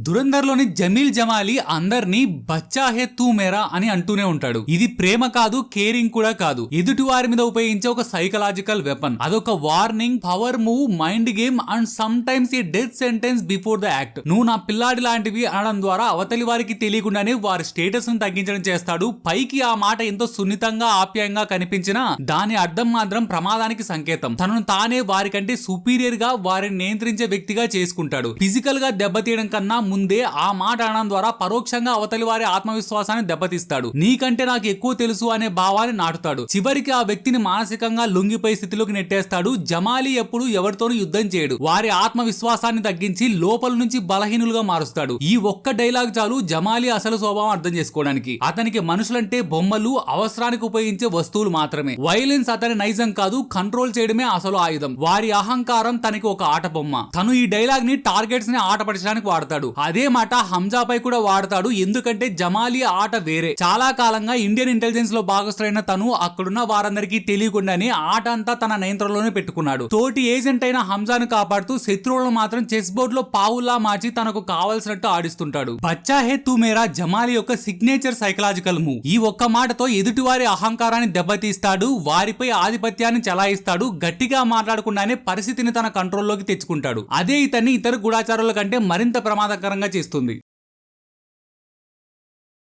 దురంధర్ లోని జమీల్ జమాలి అందరినీ బచ్చా హే తూ మేరా అని అంటూనే ఉంటాడు. ఇది ప్రేమ కాదు, కేరింగ్ కూడా కాదు, ఎదుటి వారి మీద ఉపయోగించే ఒక సైకలాజికల్ వెపన్. అదొక warning, power move, mind game and some times A death sentence before the act. నువ్వు నా పిల్లాడి లాంటివి అనడం ద్వారా అవతలి వారికి తెలియకుండానే వారి స్టేటస్ ను తగ్గించడం చేస్తాడు. పైకి ఆ మాట ఎంతో సున్నితంగా ఆప్యాయంగా కనిపించినా దాని అర్థం మాత్రం ప్రమాదానికి సంకేతం. తనను తానే వారికంటే సుపీరియర్ గా వారిని నియంత్రించే వ్యక్తిగా చేసుకుంటాడు. ఫిజికల్ గా దెబ్బతీయడం కన్నా ముందే ఆ మాట అనడం ద్వారా పరోక్షంగా అవతలి వారి ఆత్మవిశ్వాసాన్ని దెబ్బతీస్తాడు. నీకంటే నాకు ఎక్కువ తెలుసు అనే భావాన్ని నాటుతాడు. చివరికి ఆ వ్యక్తిని మానసికంగా లొంగిపోయే స్థితిలోకి నెట్టేస్తాడు. జమాలి ఎప్పుడు ఎవరితోనూ యుద్ధం చేయడు. వారి ఆత్మవిశ్వాసాన్ని తగ్గించి లోపల నుంచి బలహీనులుగా మారుస్తాడు. ఈ ఒక్క డైలాగ్ చాలు జమాలి అసలు స్వభావం అర్థం చేసుకోవడానికి. అతనికి మనుషులంటే బొమ్మలు, అవసరానికి ఉపయోగించే వస్తువులు మాత్రమే. వైలెన్స్ అతని నైజం కాదు, కంట్రోల్ చేయడమే అసలు ఆయుధం. వారి అహంకారం తనకి ఒక ఆట బొమ్మ. తను ఈ డైలాగ్ ని టార్గెట్స్ ని ఆట పట్టడానికి వాడతాడు. అదే మాట హంజాపై కూడా వాడతాడు. ఎందుకంటే జమాలి ఆట వేరే. చాలా కాలంగా ఇండియన్ ఇంటెలిజెన్స్ లో భాగస్థులైన తను అక్కడున్న వారందరికీ తెలియకుండానే ఆట అంతా తన నియంత్రణలోనే పెట్టుకున్నాడు. తోటి ఏజెంట్ అయిన హంజాను కాపాడుతూ శత్రువులను మాత్రం చెస్ బోర్డ్ లో పావుల్లా మార్చి తనకు కావలసినట్టు ఆడిస్తుంటాడు. బచ్చా హే తూ మేరా జమాలి యొక్క సిగ్నేచర్ సైకలాజికల్ మూవ్. ఈ ఒక్క మాటతో ఎదుటివారి అహంకారాన్ని దెబ్బతీస్తాడు, వారిపై ఆధిపత్యాన్ని చలాయిస్తాడు, గట్టిగా మాట్లాడకుండానే పరిస్థితిని తన కంట్రోల్లోకి తెచ్చుకుంటాడు. అదే ఇతన్ని ఇతర గూఢాచారుల కంటే మరింత ప్రమాదకరంగా చేస్తుంది.